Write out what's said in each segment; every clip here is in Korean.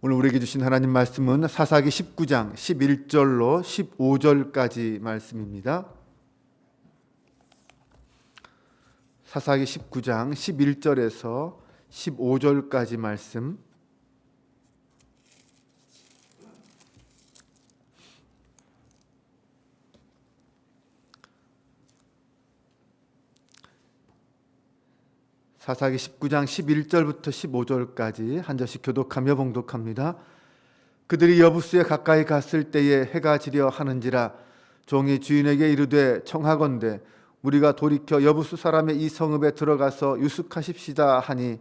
오늘 우리에게 주신 하나님 말씀은 사사기 19장 11절로 15절까지 말씀입니다. 사사기 19장 11절에서 15절까지 말씀. 사사기 19장 11절부터 15절까지 한 절씩 교독하며 봉독합니다. 그들이 여부스에 가까이 갔을 때에 해가 지려 하는지라 종이 주인에게 이르되 청하건대 우리가 돌이켜 여부스 사람의 이 성읍에 들어가서 유숙하십시다 하니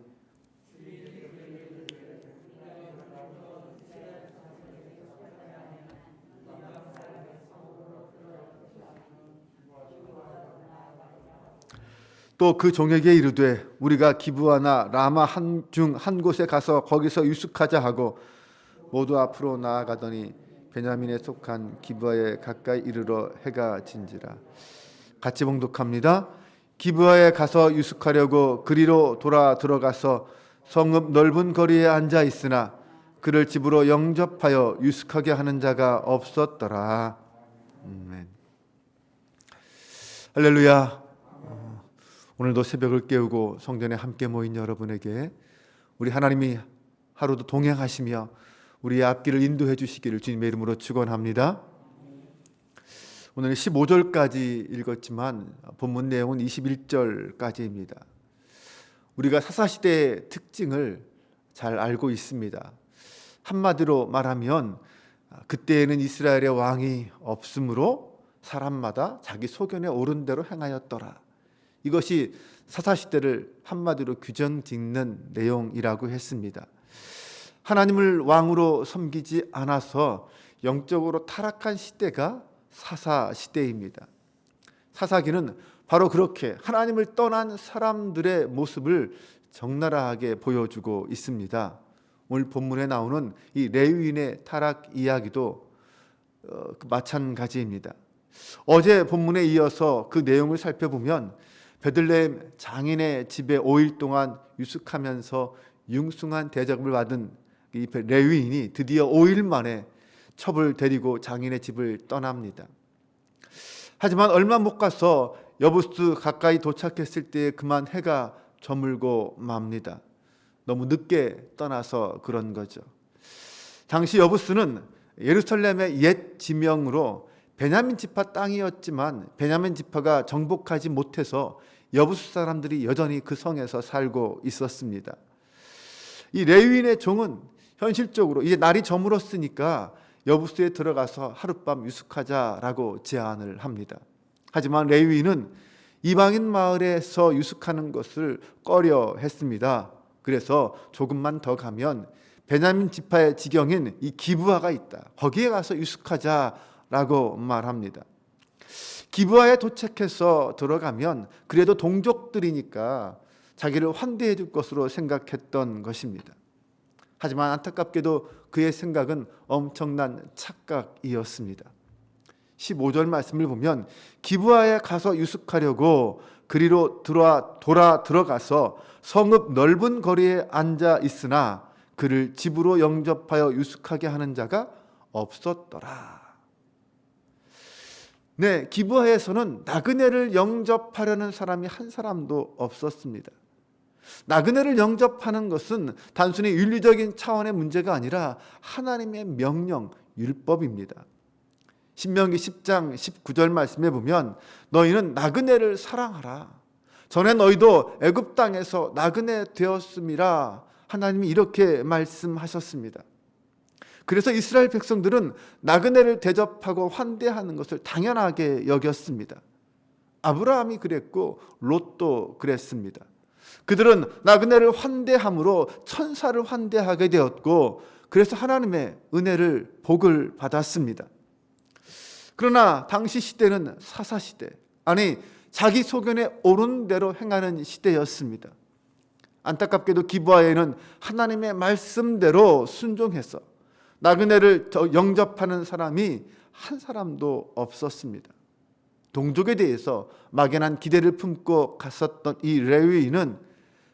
또 그 종에게 이르되 우리가 기브아나 라마 중 한 곳에 가서 거기서 유숙하자 하고 모두 앞으로 나아가더니 베냐민에 속한 기브아에 가까이 이르러 해가 진지라. 같이 봉독합니다. 기브아에 가서 유숙하려고 그리로 돌아 들어가서 성읍 넓은 거리에 앉아 있으나 그를 집으로 영접하여 유숙하게 하는 자가 없었더라. 아멘. 할렐루야. 오늘도 새벽을 깨우고 성전에 함께 모인 여러분에게 우리 하나님이 하루도 동행하시며 우리의 앞길을 인도해 주시기를 주님의 이름으로 축원합니다. 오늘 15절까지 읽었지만 본문 내용은 21절까지입니다. 우리가 사사시대의 특징을 잘 알고 있습니다. 한마디로 말하면 그때에는 이스라엘의 왕이 없으므로 사람마다 자기 소견에 옳은 대로 행하였더라. 이것이 사사시대를 한마디로 규정짓는 내용이라고 했습니다. 하나님을 왕으로 섬기지 않아서 영적으로 타락한 시대가 사사시대입니다. 사사기는 바로 그렇게 하나님을 떠난 사람들의 모습을 적나라하게 보여주고 있습니다. 오늘 본문에 나오는 이 레위인의 타락 이야기도 마찬가지입니다. 어제 본문에 이어서 그 내용을 살펴보면 베들레헴 장인의 집에 5일 동안 유숙하면서 융숭한 대접을 받은 이 레위인이 드디어 5일 만에 첩을 데리고 장인의 집을 떠납니다. 하지만 얼마 못 가서 여부스 가까이 도착했을 때 그만 해가 저물고 맙니다. 너무 늦게 떠나서 그런 거죠. 당시 여부스는 예루살렘의 옛 지명으로 베냐민 지파 땅이었지만 베냐민 지파가 정복하지 못해서 여부스 사람들이 여전히 그 성에서 살고 있었습니다. 이 레위인의 종은 현실적으로 이제 날이 저물었으니까 여부스에 들어가서 하룻밤 유숙하자라고 제안을 합니다. 하지만 레위인은 이방인 마을에서 유숙하는 것을 꺼려 했습니다. 그래서 조금만 더 가면 베냐민 지파의 지경인 이 기브아가 있다. 거기에 가서 유숙하자라고 말합니다. 기브아에 도착해서 들어가면 그래도 동족들이니까 자기를 환대해 줄 것으로 생각했던 것입니다. 하지만 안타깝게도 그의 생각은 엄청난 착각이었습니다. 15절 말씀을 보면 기브아에 가서 유숙하려고 그리로 돌아 들어가서 성읍 넓은 거리에 앉아 있으나 그를 집으로 영접하여 유숙하게 하는 자가 없었더라. 네, 기브아에서는 나그네를 영접하려는 사람이 한 사람도 없었습니다. 나그네를 영접하는 것은 단순히 윤리적인 차원의 문제가 아니라 하나님의 명령, 율법입니다. 신명기 10장 19절 말씀에 보면 너희는 나그네를 사랑하라. 전에 너희도 애굽 땅에서 나그네 되었음이라. 하나님이 이렇게 말씀하셨습니다. 그래서 이스라엘 백성들은 나그네를 대접하고 환대하는 것을 당연하게 여겼습니다. 아브라함이 그랬고 롯도 그랬습니다. 그들은 나그네를 환대함으로 천사를 환대하게 되었고 그래서 하나님의 은혜를 복을 받았습니다. 그러나 당시 시대는 사사시대, 아니 자기 소견에 옳은 대로 행하는 시대였습니다. 안타깝게도 기브아에는 하나님의 말씀대로 순종해서 나그네를 영접하는 사람이 한 사람도 없었습니다. 동족에 대해서 막연한 기대를 품고 갔었던 이 레위인은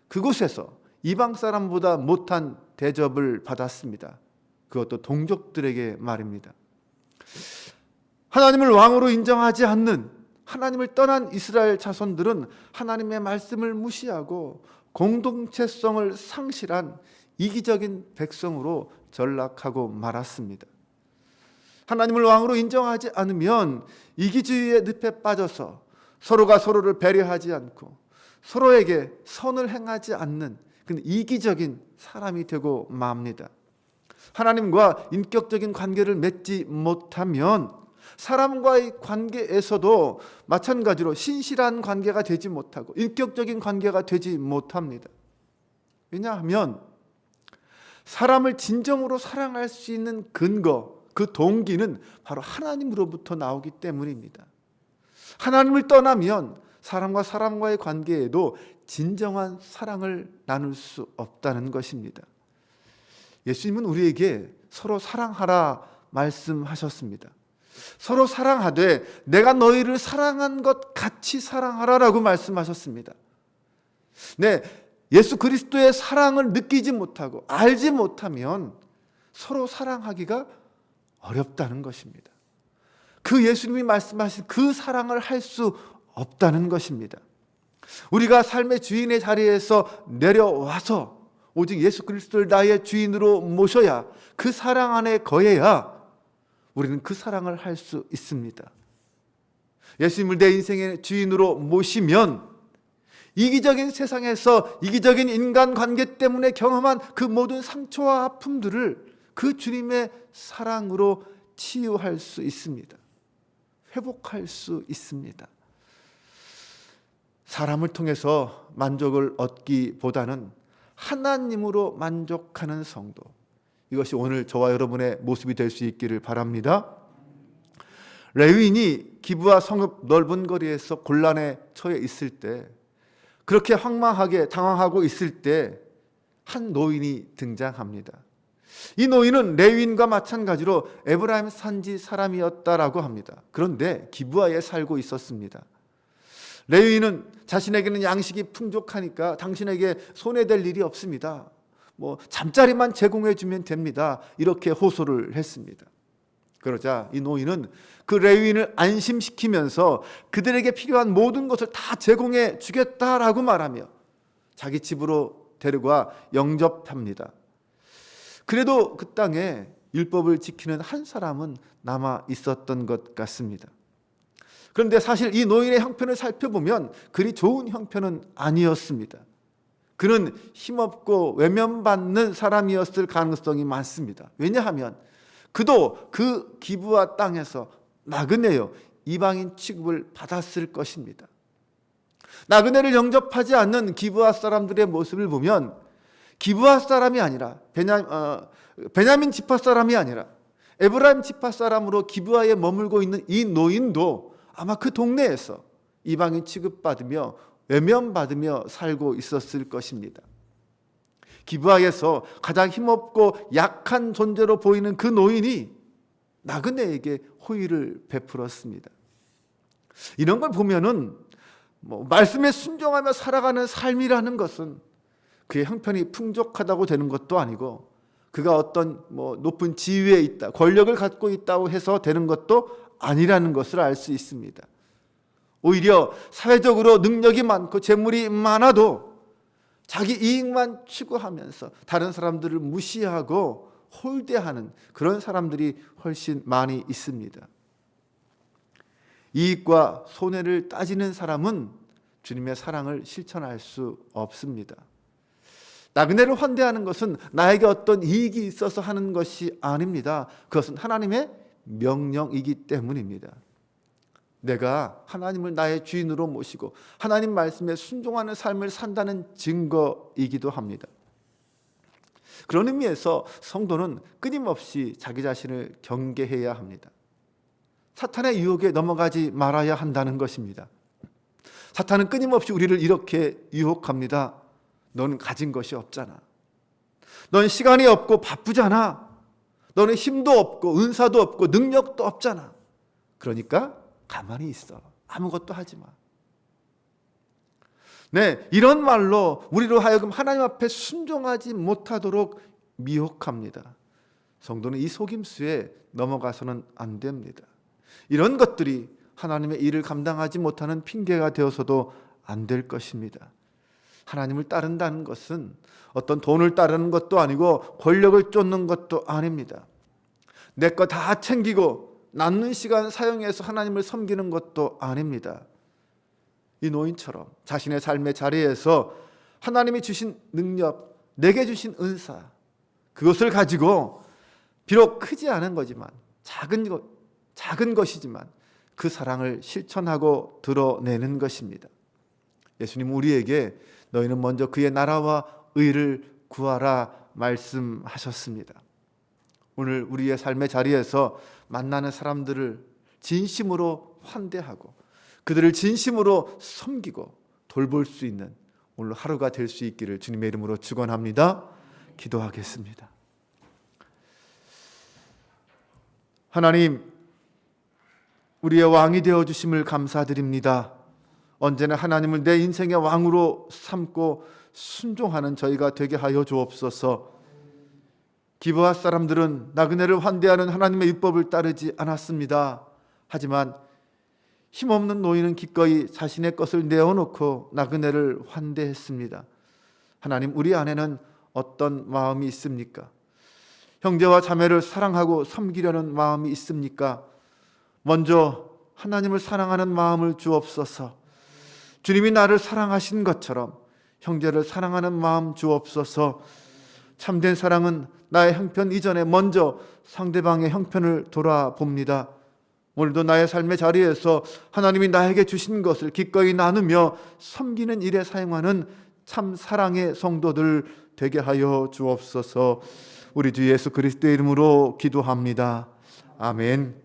그곳에서 이방 사람보다 못한 대접을 받았습니다. 그것도 동족들에게 말입니다. 하나님을 왕으로 인정하지 않는, 하나님을 떠난 이스라엘 자손들은 하나님의 말씀을 무시하고 공동체성을 상실한 이기적인 백성으로 전락하고 말았습니다. 하나님을 왕으로 인정하지 않으면 이기주의의 늪에 빠져서 서로가 서로를 배려하지 않고 서로에게 선을 행하지 않는 그런 이기적인 사람이 되고 맙니다. 하나님과 인격적인 관계를 맺지 못하면 사람과의 관계에서도 마찬가지로 신실한 관계가 되지 못하고 인격적인 관계가 되지 못합니다. 왜냐하면 사람을 진정으로 사랑할 수 있는 근거, 그 동기는 바로 하나님으로부터 나오기 때문입니다. 하나님을 떠나면 사람과 사람과의 관계에도 진정한 사랑을 나눌 수 없다는 것입니다. 예수님은 우리에게 서로 사랑하라 말씀하셨습니다. 서로 사랑하되 내가 너희를 사랑한 것 같이 사랑하라라고 말씀하셨습니다. 네, 예수 그리스도의 사랑을 느끼지 못하고 알지 못하면 서로 사랑하기가 어렵다는 것입니다. 그 예수님이 말씀하신 그 사랑을 할 수 없다는 것입니다. 우리가 삶의 주인의 자리에서 내려와서 오직 예수 그리스도를 나의 주인으로 모셔야, 그 사랑 안에 거해야 우리는 그 사랑을 할 수 있습니다. 예수님을 내 인생의 주인으로 모시면 이기적인 세상에서 이기적인 인간관계 때문에 경험한 그 모든 상처와 아픔들을 그 주님의 사랑으로 치유할 수 있습니다. 회복할 수 있습니다. 사람을 통해서 만족을 얻기보다는 하나님으로 만족하는 성도, 이것이 오늘 저와 여러분의 모습이 될 수 있기를 바랍니다. 레위인이 기브와 성읍 넓은 거리에서 곤란에 처해 있을 때, 그렇게 황망하게 당황하고 있을 때 한 노인이 등장합니다. 이 노인은 레위인과 마찬가지로 에브라임 산지 사람이었다라고 합니다. 그런데 기브아에 살고 있었습니다. 레위인은 자신에게는 양식이 풍족하니까 당신에게 손해될 일이 없습니다. 잠자리만 제공해 주면 됩니다. 이렇게 호소를 했습니다. 그러자 이 노인은 그 레위인을 안심시키면서 그들에게 필요한 모든 것을 다 제공해 주겠다라고 말하며 자기 집으로 데려가 영접합니다. 그래도 그 땅에 율법을 지키는 한 사람은 남아 있었던 것 같습니다. 그런데 사실 이 노인의 형편을 살펴보면 그리 좋은 형편은 아니었습니다. 그는 힘없고 외면받는 사람이었을 가능성이 많습니다. 왜냐하면 그도 그 기브아 땅에서 나그네요, 이방인 취급을 받았을 것입니다. 나그네를 영접하지 않는 기브아 사람들의 모습을 보면 기브아 사람이 아니라 베냐민 지파 사람이 아니라 에브라임 지파 사람으로 기브아에 머물고 있는 이 노인도 아마 그 동네에서 이방인 취급받으며 외면받으며 살고 있었을 것입니다. 기브아에서 가장 힘없고 약한 존재로 보이는 그 노인이 나그네에게 호의를 베풀었습니다. 이런 걸 보면은 말씀에 순종하며 살아가는 삶이라는 것은 그의 형편이 풍족하다고 되는 것도 아니고, 그가 어떤 높은 지위에 있다, 권력을 갖고 있다고 해서 되는 것도 아니라는 것을 알 수 있습니다. 오히려 사회적으로 능력이 많고 재물이 많아도 자기 이익만 추구하면서 다른 사람들을 무시하고 홀대하는 그런 사람들이 훨씬 많이 있습니다. 이익과 손해를 따지는 사람은 주님의 사랑을 실천할 수 없습니다. 나그네를 환대하는 것은 나에게 어떤 이익이 있어서 하는 것이 아닙니다. 그것은 하나님의 명령이기 때문입니다. 내가 하나님을 나의 주인으로 모시고 하나님 말씀에 순종하는 삶을 산다는 증거이기도 합니다. 그런 의미에서 성도는 끊임없이 자기 자신을 경계해야 합니다. 사탄의 유혹에 넘어가지 말아야 한다는 것입니다. 사탄은 끊임없이 우리를 이렇게 유혹합니다. 너는 가진 것이 없잖아. 넌 시간이 없고 바쁘잖아. 너는 힘도 없고 은사도 없고 능력도 없잖아. 그러니까 가만히 있어. 아무것도 하지 마. 네, 이런 말로 우리로 하여금 하나님 앞에 순종하지 못하도록 미혹합니다. 성도는 이 속임수에 넘어가서는 안 됩니다. 이런 것들이 하나님의 일을 감당하지 못하는 핑계가 되어서도 안 될 것입니다. 하나님을 따른다는 것은 어떤 돈을 따르는 것도 아니고 권력을 쫓는 것도 아닙니다. 내 거 다 챙기고 남는 시간 사용해서 하나님을 섬기는 것도 아닙니다. 이 노인처럼 자신의 삶의 자리에서 하나님이 주신 능력, 내게 주신 은사, 그것을 가지고 비록 크지 않은 거지만 작은 것이지만 그 사랑을 실천하고 드러내는 것입니다. 예수님 우리에게 너희는 먼저 그의 나라와 의를 구하라 말씀하셨습니다. 오늘 우리의 삶의 자리에서 만나는 사람들을 진심으로 환대하고 그들을 진심으로 섬기고 돌볼 수 있는 오늘 하루가 될 수 있기를 주님의 이름으로 축원합니다. 기도하겠습니다. 하나님, 우리의 왕이 되어주심을 감사드립니다. 언제나 하나님을 내 인생의 왕으로 삼고 순종하는 저희가 되게 하여 주옵소서. 기브아 사람들은 나그네를 환대하는 하나님의 율법을 따르지 않았습니다. 하지만 힘없는 노인은 기꺼이 자신의 것을 내어놓고 나그네를 환대했습니다. 하나님, 우리 안에는 어떤 마음이 있습니까? 형제와 자매를 사랑하고 섬기려는 마음이 있습니까? 먼저 하나님을 사랑하는 마음을 주옵소서. 주님이 나를 사랑하신 것처럼 형제를 사랑하는 마음 주옵소서. 참된 사랑은 나의 형편 이전에 먼저 상대방의 형편을 돌아봅니다. 오늘도 나의 삶의 자리에서 하나님이 나에게 주신 것을 기꺼이 나누며 섬기는 일에 사용하는 참 사랑의 성도들 되게 하여 주옵소서. 우리 주 예수 그리스도의 이름으로 기도합니다. 아멘.